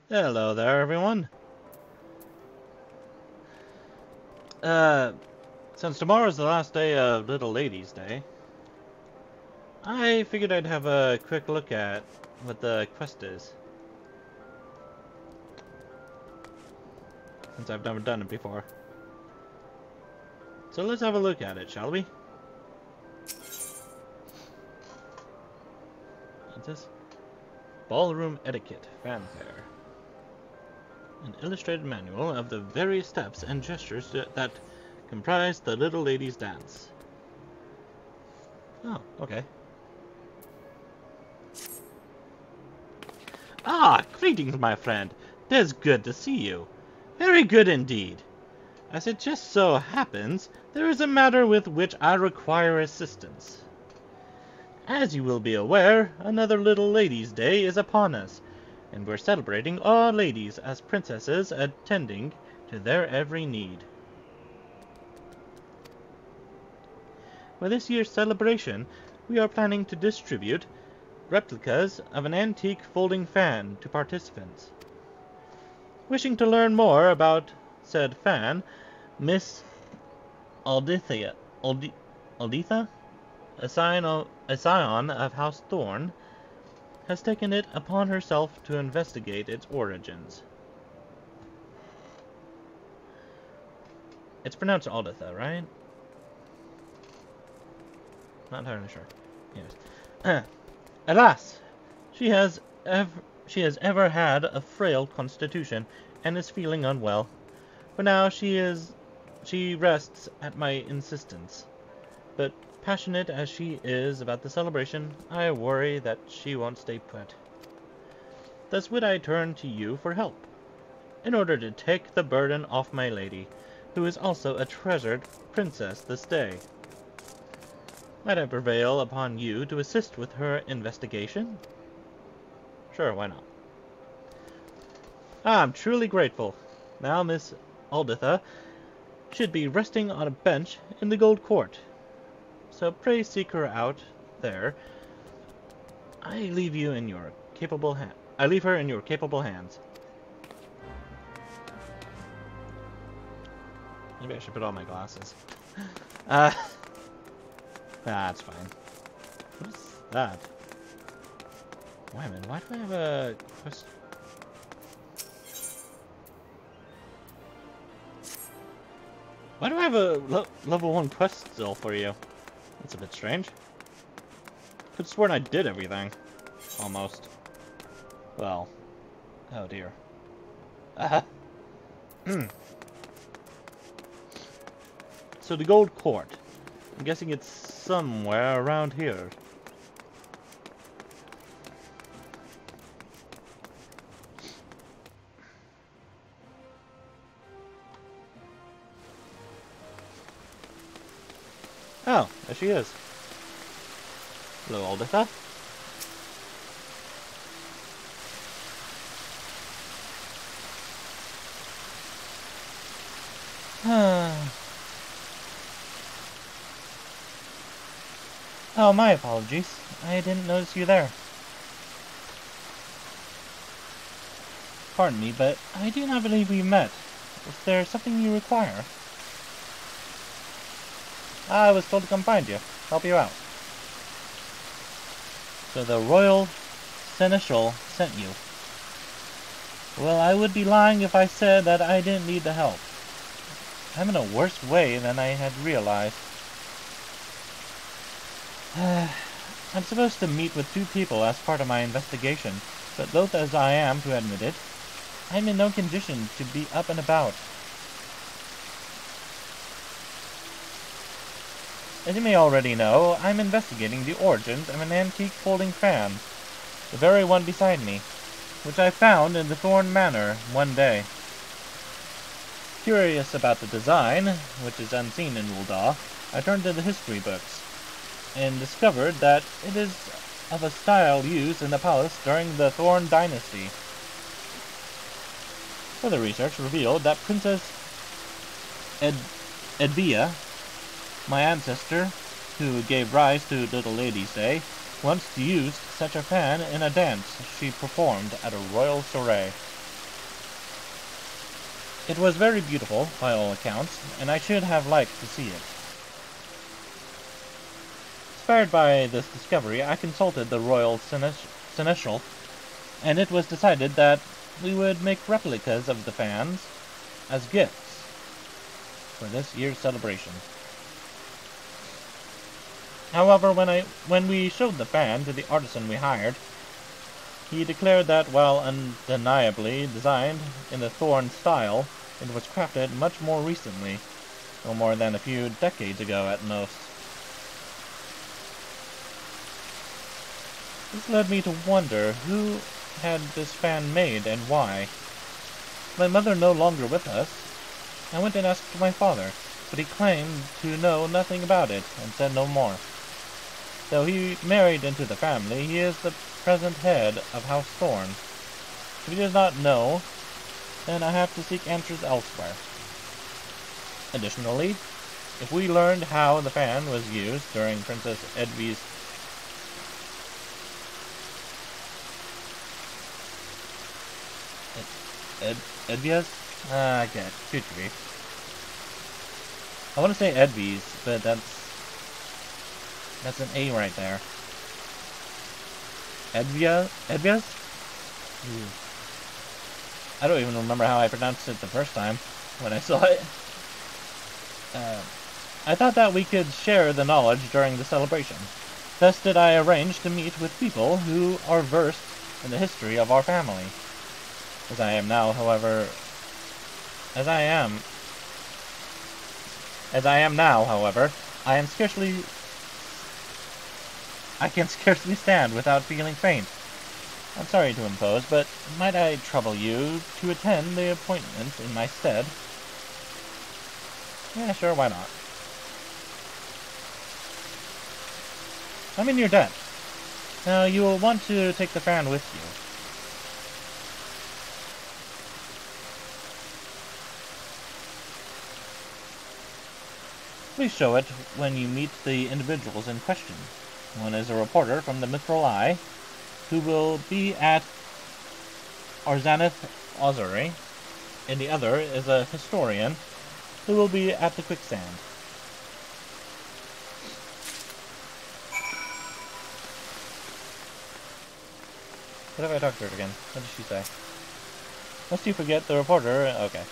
Hello there, everyone. Uh, since tomorrow's the last day of Little Lady's Day, I figured I'd have a quick look at what the quest is. Since I've never done it before. So let's have a look at it, shall we? What's this? Ballroom Etiquette Fanfare. An illustrated manual of the various steps and gestures that comprise the Little Lady's Dance. Oh, okay. Ah, greetings, my friend. 'Tis good to see you. Very good indeed. As it just so happens, there is a matter with which I require assistance. As you will be aware, another Little Ladies' Day is upon us, and we're celebrating all ladies as princesses, attending to their every need. For this year's celebration, we are planning to distribute replicas of an antique folding fan to participants. Wishing to learn more about said fan, Miss Alditha, a scion of House Thorn, has taken it upon herself to investigate its origins. It's pronounced Alditha, right? Not entirely sure. Yes. Alas, she has ever had a frail constitution and is feeling unwell. For now she rests at my insistence. But passionate as she is about the celebration, I worry that she won't stay put. Thus would I turn to you for help, in order to take the burden off my lady, who is also a treasured princess this day. Might I prevail upon you to assist with her investigation? Sure, why not? I'm truly grateful. Now Miss Alditha should be resting on a bench in the Gold Court. So pray seek her out there. I leave her in your capable hands. Maybe I should put on my glasses. That's fine. What is that? Wait a minute, why do I have a quest? Why do I have a level 1 quest still for you? That's a bit strange. Could've sworn I did everything. Almost. Well. Oh dear. So the Gold Court. I'm guessing it's somewhere around here. Oh, there she is. Hello, Alditha. Oh, my apologies. I didn't notice you there. Pardon me, but I do not believe we met. Is there something you require? I was told to come find you, help you out. So the Royal Seneschal sent you. Well, I would be lying if I said that I didn't need the help. I'm in a worse way than I had realized. I'm supposed to meet with 2 people as part of my investigation, but loath as I am to admit it, I'm in no condition to be up and about. As you may already know, I'm investigating the origins of an antique folding fan, the very one beside me, which I found in the Thorn Manor one day. Curious about the design, which is unseen in Ul'dah, I turned to the history books, and discovered that it is of a style used in the palace during the Thorn Dynasty. Further research revealed that Princess Edvia, my ancestor, who gave rise to Little Lady's Day, once used such a fan in a dance she performed at a royal soiree. It was very beautiful, by all accounts, and I should have liked to see it. Inspired by this discovery, I consulted the royal seneschal, and it was decided that we would make replicas of the fans as gifts for this year's celebration. However, when we showed the fan to the artisan we hired, he declared that while undeniably designed in the Thorn style, it was crafted much more recently, no more than a few decades ago at most. This led me to wonder who had this fan made and why. My mother no longer with us, I went and asked my father, but he claimed to know nothing about it and said no more. Though he married into the family, he is the present head of House Thorn. If he does not know, then I have to seek answers elsewhere. Additionally, if we learned how the fan was used during Princess Edvy's Edvia's? I get it. Good grief. I want to say Edvy's, but that's an A right there. Edvia's? I don't even remember how I pronounced it the first time when I saw it. I thought that we could share the knowledge during the celebration. Thus did I arrange to meet with people who are versed in the history of our family. As I am now, however, I can scarcely stand without feeling faint. I'm sorry to impose, but might I trouble you to attend the appointment in my stead? Yeah, sure, why not? I'm in your debt. Now, you will want to take the fan with you. Please show it when you meet the individuals in question. One is a reporter from the Mithril Eye, who will be at Arzaneth Ossuary, and the other is a historian, who will be at the Quicksand. What if I talk to her again? What did she say? Lest you forget the reporter. Okay.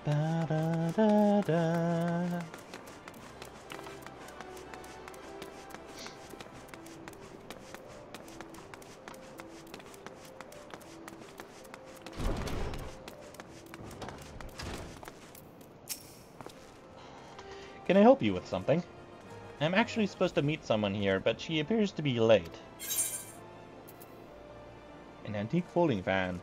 Da da da da. Can I help you with something? I'm actually supposed to meet someone here, but she appears to be late. An antique folding fan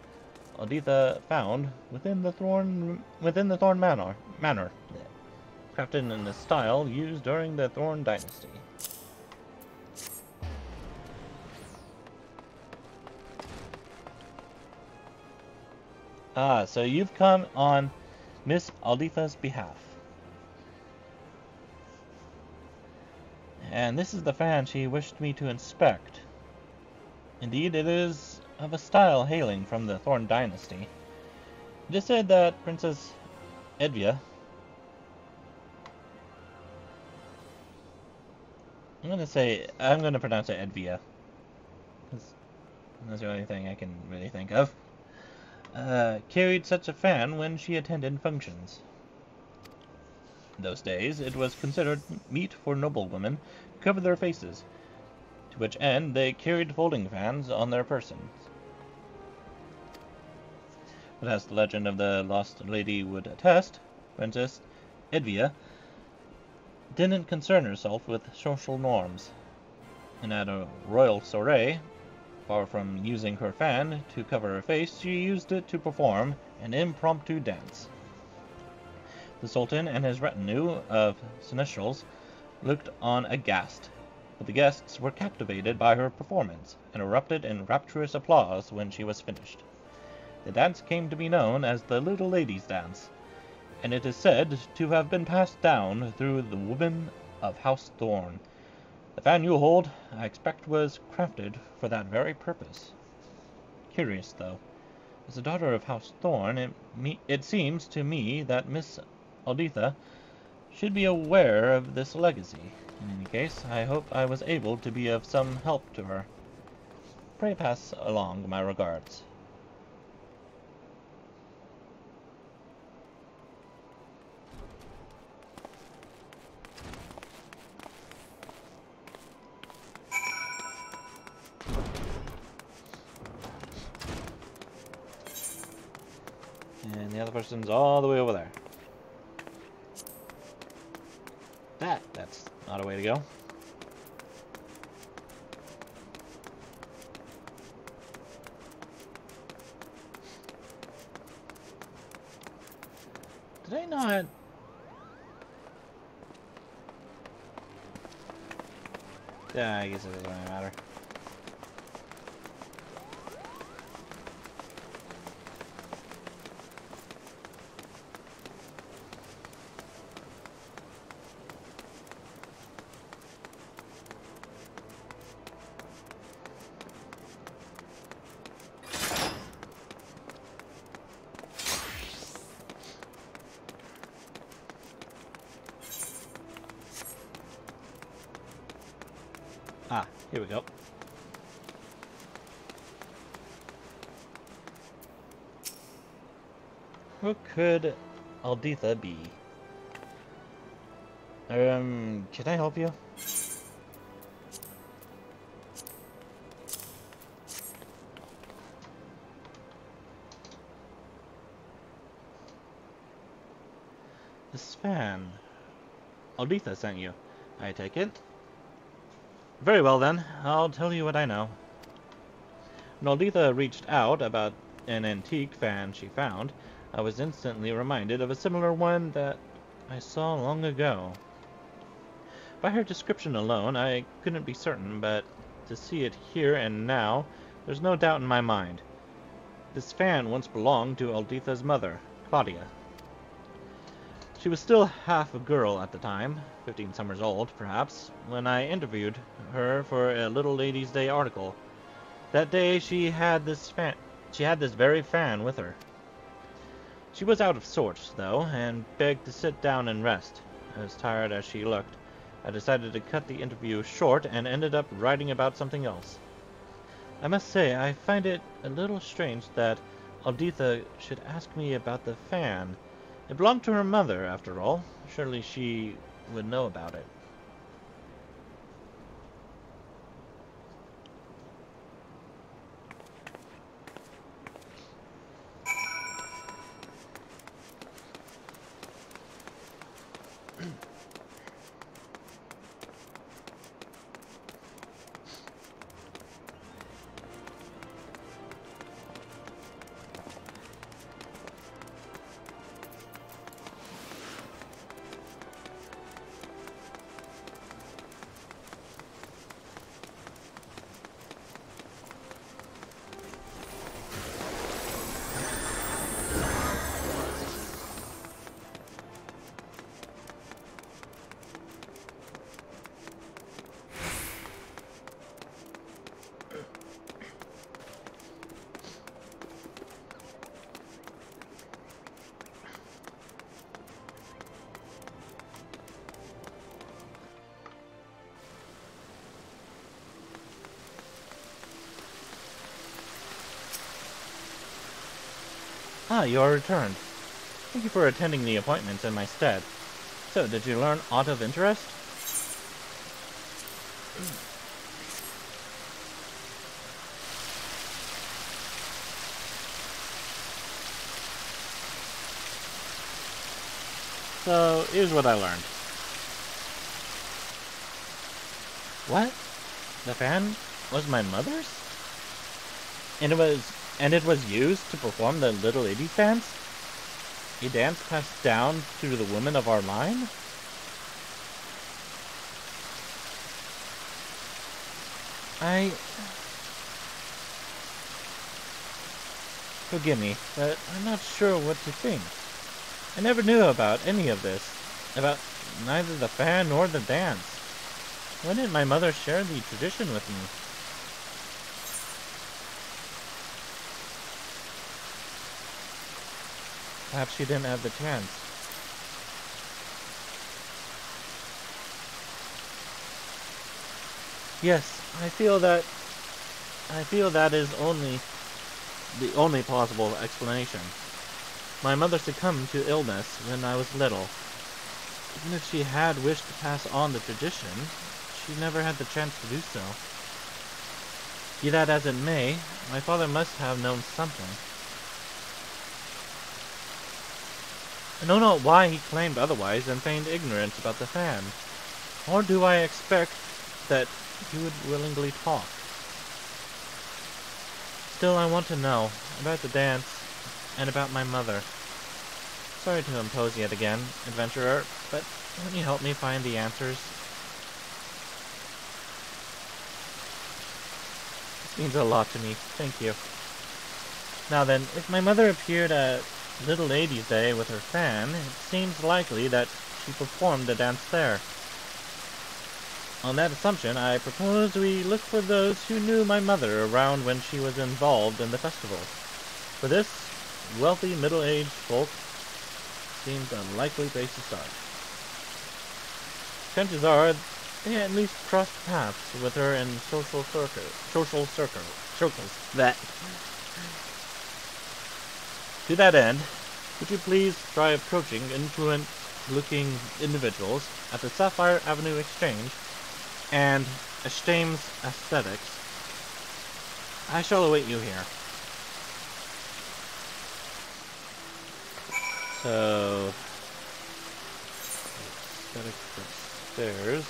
Alditha found within the Thorn Manor, crafted in the style used during the Thorn Dynasty. Ah, so you've come on Miss Alditha's behalf. And this is the fan she wished me to inspect. Indeed, it is of a style hailing from the Thorn Dynasty. It is said that Princess Edvia... I'm going to pronounce it Edvia. That's the only thing I can really think of. Carried such a fan when she attended functions. In those days, it was considered meet for noblewomen to cover their faces, to which end they carried folding fans on their persons. But as the legend of the lost lady would attest, Princess Edvia didn't concern herself with social norms, and at a royal soiree, far from using her fan to cover her face, she used it to perform an impromptu dance. The Sultan and his retinue of seneschals looked on aghast, but the guests were captivated by her performance, and erupted in rapturous applause when she was finished. The dance came to be known as the Little Lady's Dance, and it is said to have been passed down through the women of House Thorn. The fan you hold, I expect, was crafted for that very purpose. Curious, though. As a daughter of House Thorn, it seems to me that Miss Alditha should be aware of this legacy. In any case, I hope I was able to be of some help to her. Pray pass along my regards. And the other person's all the way over there. That's not a way to go. Did I not? Yeah, I guess it doesn't really matter. Ah, here we go. Who could Alditha be? Can I help you? This fan. Alditha sent you, I take it. Very well then, I'll tell you what I know. When Alditha reached out about an antique fan she found, I was instantly reminded of a similar one that I saw long ago. By her description alone, I couldn't be certain, but to see it here and now, there's no doubt in my mind. This fan once belonged to Alditha's mother, Claudia. She was still half a girl at the time, 15 summers old, perhaps, when I interviewed her for a Little Ladies' Day article. That day she had this very fan with her. She was out of sorts, though, and begged to sit down and rest. As tired as she looked, I decided to cut the interview short and ended up writing about something else. I must say, I find it a little strange that Alditha should ask me about the fan. It belonged to her mother, after all. Surely she would know about it. Ah, you are returned. Thank you for attending the appointment in my stead. So, did you learn aught of interest? So, here's what I learned. What? The fan was my mother's? And it was used to perform the Little Ladies dance? A dance passed down to the women of our line? Forgive me, but I'm not sure what to think. I never knew about any of this, about neither the fan nor the dance. Why didn't my mother share the tradition with me? Perhaps she didn't have the chance. Yes, I feel that is the only possible explanation. My mother succumbed to illness when I was little. Even if she had wished to pass on the tradition, she never had the chance to do so. Be that as it may, my father must have known something. I know not why he claimed otherwise and feigned ignorance about the fan, nor do I expect that he would willingly talk. Still, I want to know about the dance and about my mother. Sorry to impose yet again, adventurer, but won't you help me find the answers? This means a lot to me. Thank you. Now then, if my mother appeared at Little Lady's Day with her fan, it seems likely that she performed the dance there. On that assumption, I propose we look for those who knew my mother around when she was involved in the festival. For this, wealthy middle-aged folk seems a likely place to start. Chances are they at least crossed paths with her in social circles. That. To that end, would you please try approaching influent-looking individuals at the Sapphire Avenue Exchange and Ashtame's Aesthetics? I shall await you here. So, Aesthetics upstairs.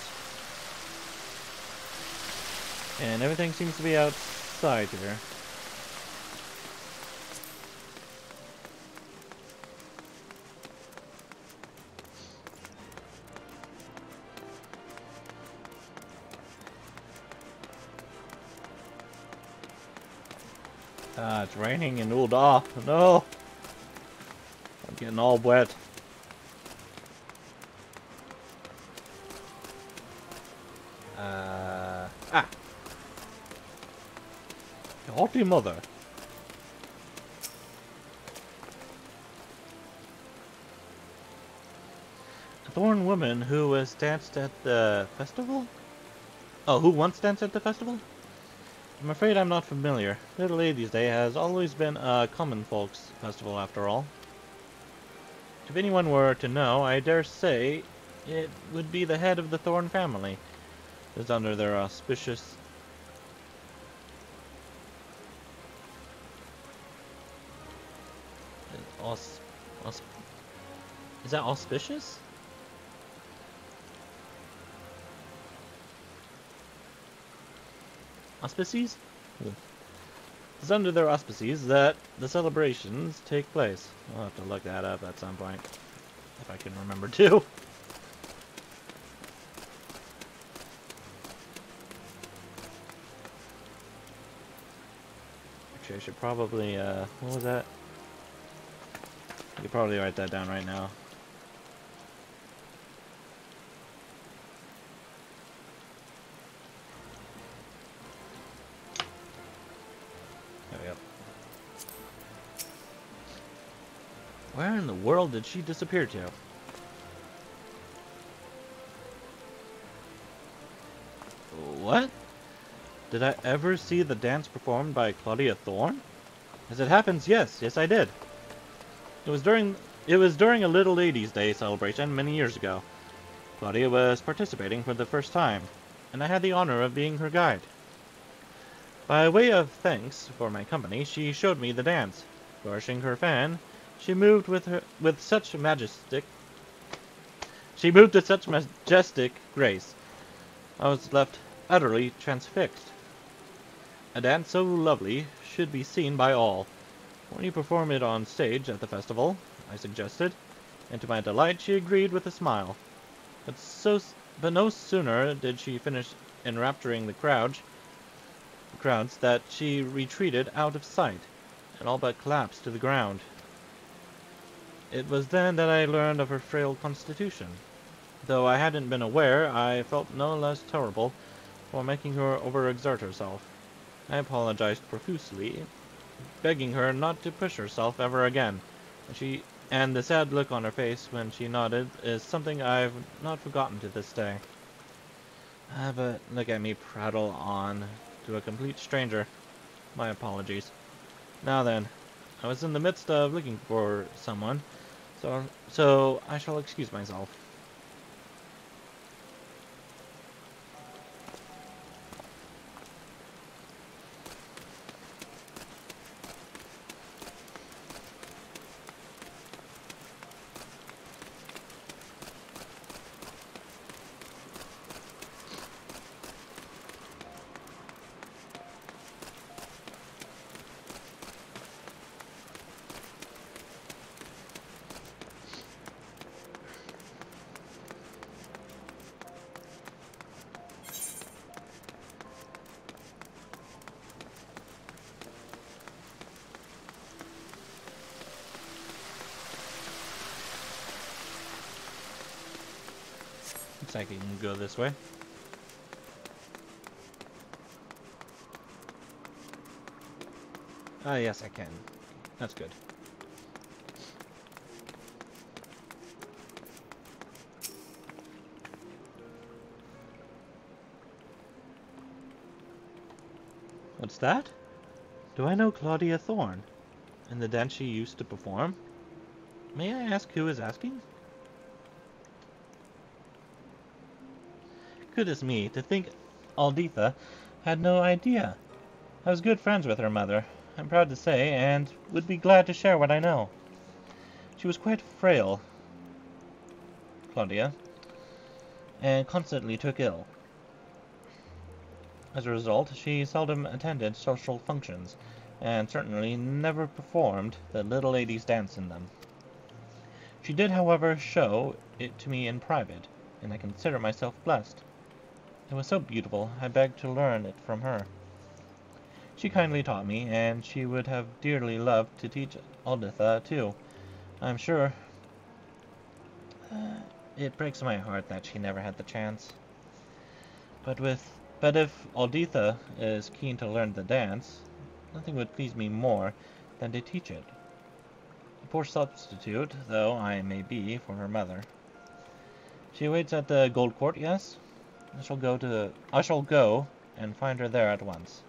And everything seems to be outside here. Ah, it's raining in Ul'dah. No! I'm getting all wet. Haughty mother. A thorn woman who was danced at the festival? Oh, who once danced at the festival? I'm afraid I'm not familiar. Little Ladies' Day has always been a common folks festival after all. If anyone were to know, I dare say it would be the head of the Thorn family. It is under their auspicious... Is that auspicious? Auspices? Yeah. It's under their auspices that the celebrations take place. I'll have to look that up at some point, if I can remember to. Actually, I should probably, what was that? You could probably write that down right now. There we go. Where in the world did she disappear to? What? Did I ever see the dance performed by Claudia Thorn? As it happens, yes I did. It was during a Little Ladies' Day celebration many years ago. Claudia was participating for the first time, and I had the honor of being her guide. By way of thanks for my company, she showed me the dance. Flourishing her fan, she moved with such majestic grace. I was left utterly transfixed. A dance so lovely should be seen by all. Won't you perform it on stage at the festival? I suggested, and to my delight she agreed with a smile. But no sooner did she finish enrapturing the crowds that she retreated out of sight, and all but collapsed to the ground. It was then that I learned of her frail constitution. Though I hadn't been aware, I felt no less terrible for making her overexert herself. I apologized profusely, begging her not to push herself ever again. And the sad look on her face when she nodded is something I've not forgotten to this day. But look at me prattle on to a complete stranger. My apologies. Now then, I was in the midst of looking for someone, so I shall excuse myself. Looks like you can go this way. Ah, yes, I can. That's good. What's that? Do I know Claudia Thorne? And the dance she used to perform? May I ask who is asking? Goodness me, to think Alditha had no idea. I was good friends with her mother, I'm proud to say, and would be glad to share what I know. She was quite frail, Claudia, and constantly took ill. As a result, she seldom attended social functions, and certainly never performed the little lady's dance in them. She did, however, show it to me in private, and I consider myself blessed. It was so beautiful, I begged to learn it from her. She kindly taught me, and she would have dearly loved to teach Alditha, too. I'm sure. It breaks my heart that she never had the chance. But if Alditha is keen to learn the dance, nothing would please me more than to teach it. A poor substitute, though I may be, for her mother. She waits at the Gold Court, yes? I shall go and find her there at once.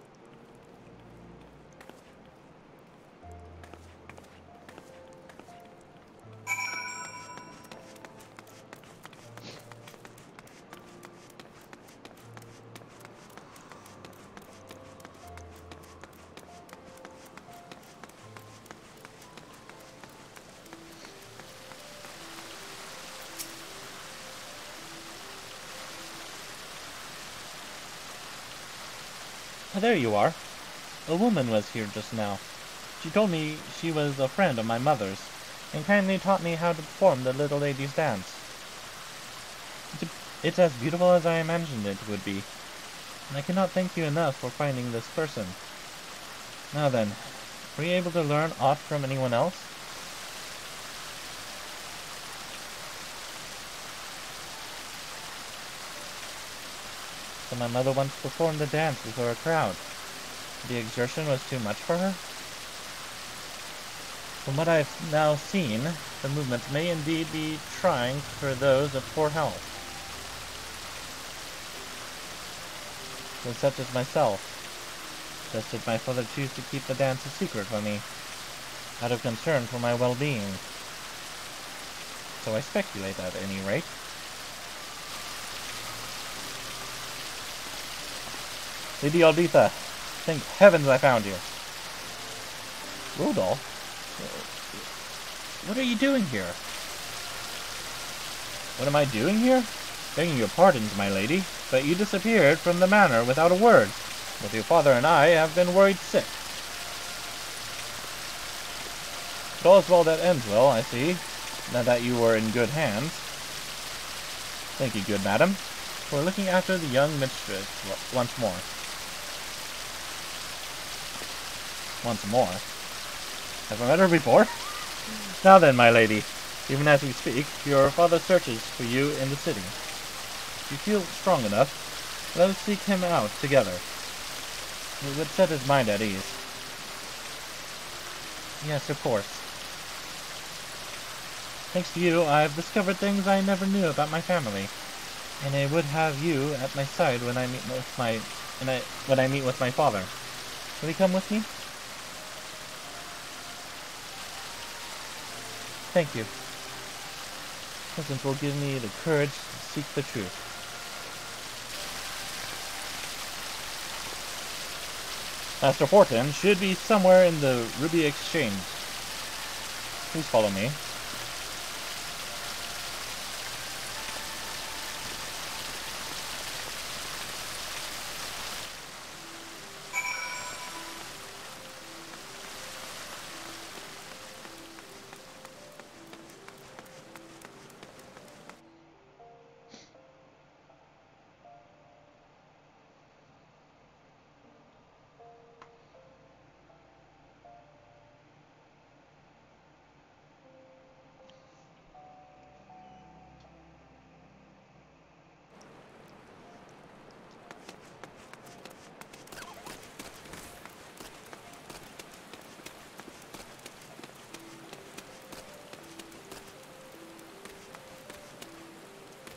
There you are. A woman was here just now. She told me she was a friend of my mother's, and kindly taught me how to perform the little lady's dance. It's as beautiful as I imagined it would be, and I cannot thank you enough for finding this person. Now then, were you able to learn aught from anyone else? So my mother once performed a dance before a crowd. The exertion was too much for her? From what I have now seen, the movements may indeed be trying for those of poor health. For such as myself, just did my father choose to keep the dance a secret from me, out of concern for my well-being. So I speculate at any rate. Lady Alditha, thank heavens I found you. Rodolph? What are you doing here? What am I doing here? Begging your pardons, my lady, but you disappeared from the manor without a word. Both your father and I have been worried sick. But all is well that ends well, I see, now that you were in good hands. Thank you, good madam, for looking after the young mistress once more. Once more? Have I met her before? Now then, my lady, even as we speak, your father searches for you in the city. If you feel strong enough, let us seek him out together. It would set his mind at ease. Yes, of course. Thanks to you, I've discovered things I never knew about my family, and I would have you at my side when I meet with my father. Will you come with me? Thank you. Presence will give me the courage to seek the truth. Master Fortin should be somewhere in the Ruby Exchange. Please follow me.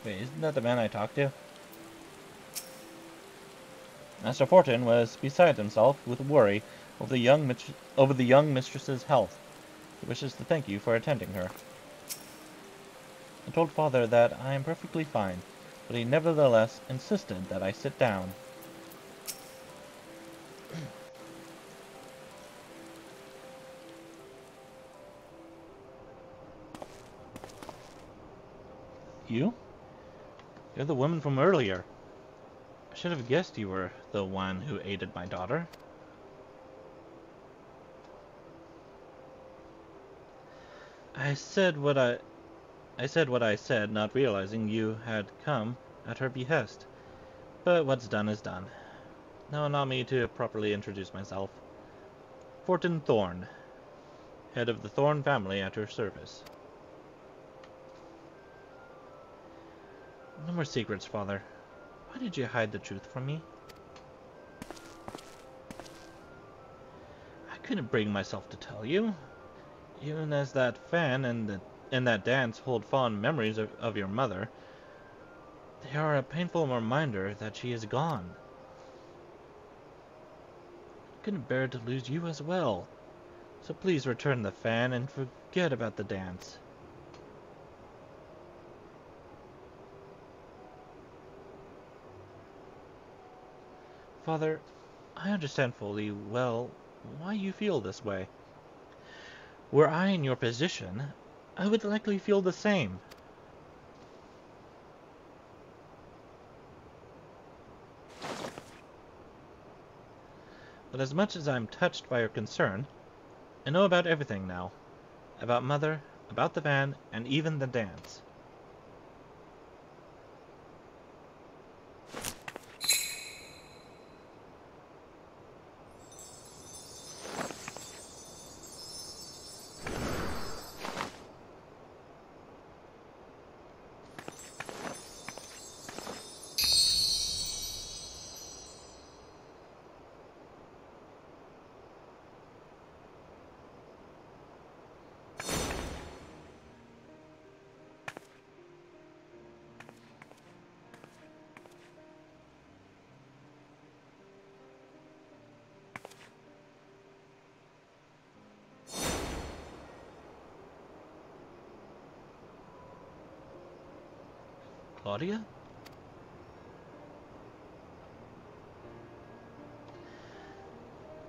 Wait, isn't that the man I talked to? Master Fortin was beside himself with worry over the young mistress's health. He wishes to thank you for attending her. I told father that I am perfectly fine, but he nevertheless insisted that I sit down. You? You're the woman from earlier. I should have guessed you were the one who aided my daughter. I said what I said, not realizing you had come at her behest. But what's done is done. Now allow me to properly introduce myself. Fortin Thorn, head of the Thorn family, at your service. No more secrets, father. Why did you hide the truth from me? I couldn't bring myself to tell you. Even as that fan and that dance hold fond memories of your mother, they are a painful reminder that she is gone. I couldn't bear to lose you as well. So please return the fan and forget about the dance. Father, I understand fully well why you feel this way. Were I in your position, I would likely feel the same. But as much as I'm touched by your concern, I know about everything now. About Mother, about the van, and even the dance. Claudia?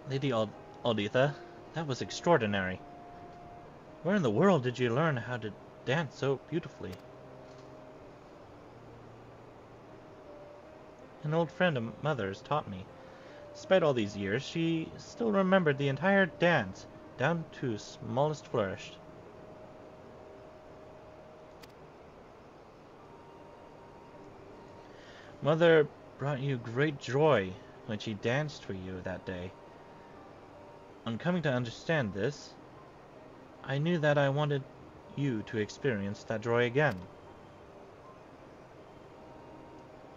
Lady Alditha, that was extraordinary. Where in the world did you learn how to dance so beautifully? An old friend of Mother's taught me. Despite all these years, she still remembered the entire dance, down to smallest flourish. Mother brought you great joy when she danced for you that day. On coming to understand this, I knew that I wanted you to experience that joy again.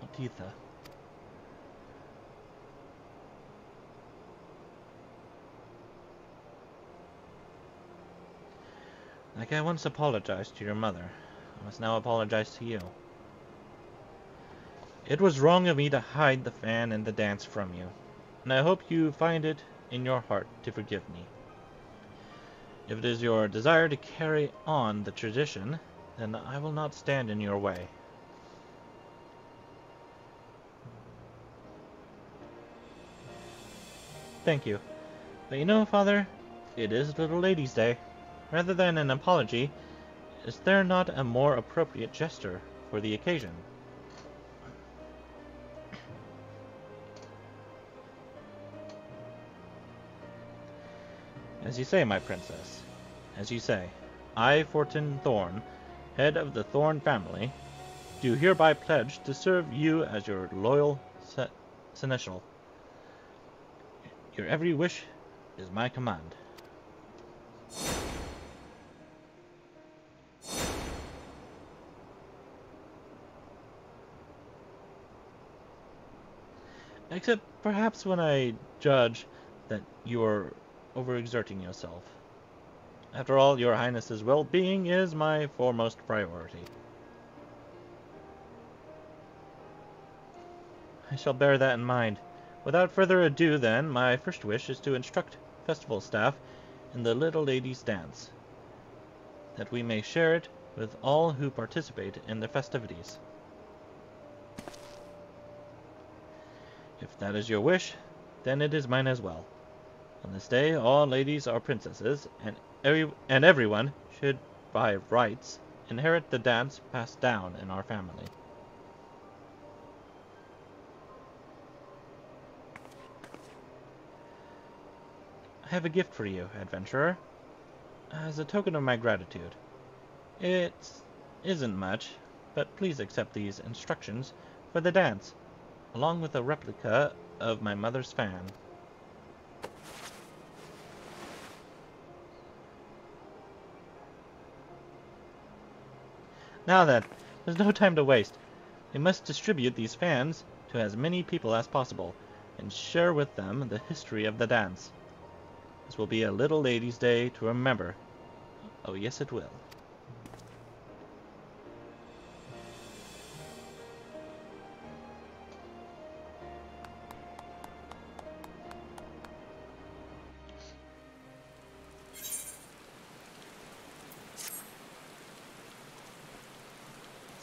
Althea. Like I once apologized to your mother, I must now apologize to you. It was wrong of me to hide the fan and the dance from you, and I hope you find it in your heart to forgive me. If it is your desire to carry on the tradition, then I will not stand in your way. Thank you. But you know, Father, it is Little Lady's Day. Rather than an apology, is there not a more appropriate gesture for the occasion? As you say, my princess. As you say. I, Fortin Thorn, head of the Thorn family, do hereby pledge to serve you as your loyal seneschal. Your every wish is my command. Except perhaps when I judge that you are overexerting yourself. After all, your Highness's well-being is my foremost priority. I shall bear that in mind. Without further ado, then, my first wish is to instruct festival staff in the Little Lady's Dance, that we may share it with all who participate in the festivities. If that is your wish, then it is mine as well. On this day, all ladies are princesses, and everyone should, by rights, inherit the dance passed down in our family. I have a gift for you, adventurer, as a token of my gratitude. It isn't much, but please accept these instructions for the dance, along with a replica of my mother's fan. Now then, there's no time to waste. We must distribute these fans to as many people as possible, and share with them the history of the dance. This will be a Little Lady's Day to remember. Oh yes, it will.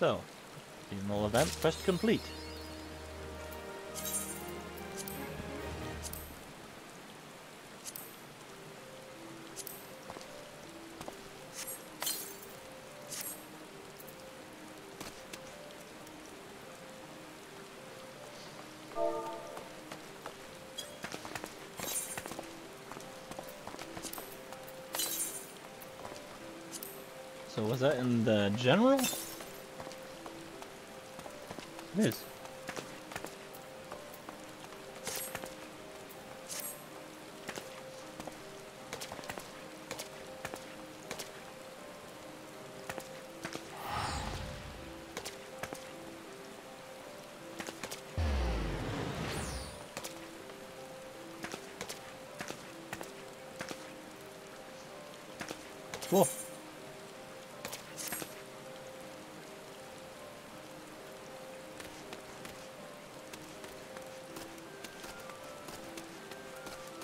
So, seasonal event quest complete. So was that in the general? It is. Cool.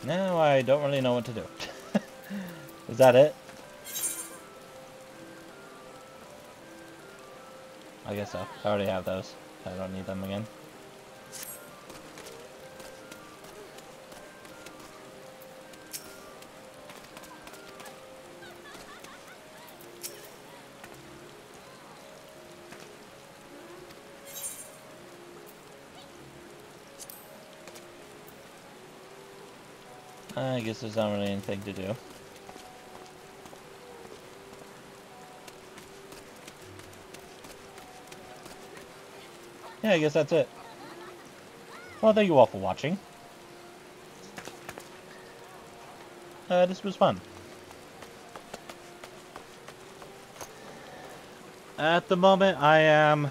Now I don't really know what to do. Is that it? I guess so. I already have those. I don't need them again. I guess there's not really anything to do. Yeah, I guess that's it. Well, thank you all for watching. This was fun. At the moment, I am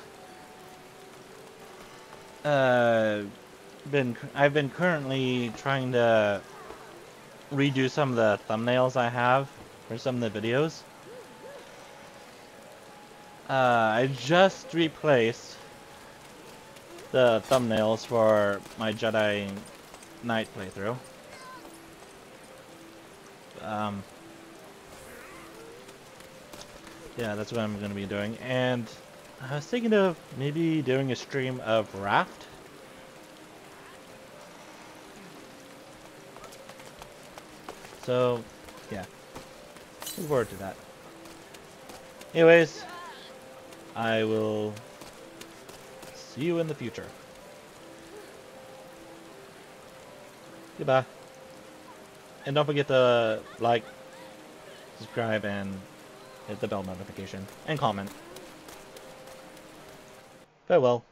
I've been currently trying to redo some of the thumbnails I have for some of the videos. I just replaced the thumbnails for my Jedi Knight playthrough. Yeah, that's what I'm going to be doing. And I was thinking of maybe doing a stream of Raft. So, yeah. Look forward to that. Anyways, I will see you in the future. Goodbye. And don't forget to like, subscribe, and hit the bell notification. And comment. Farewell.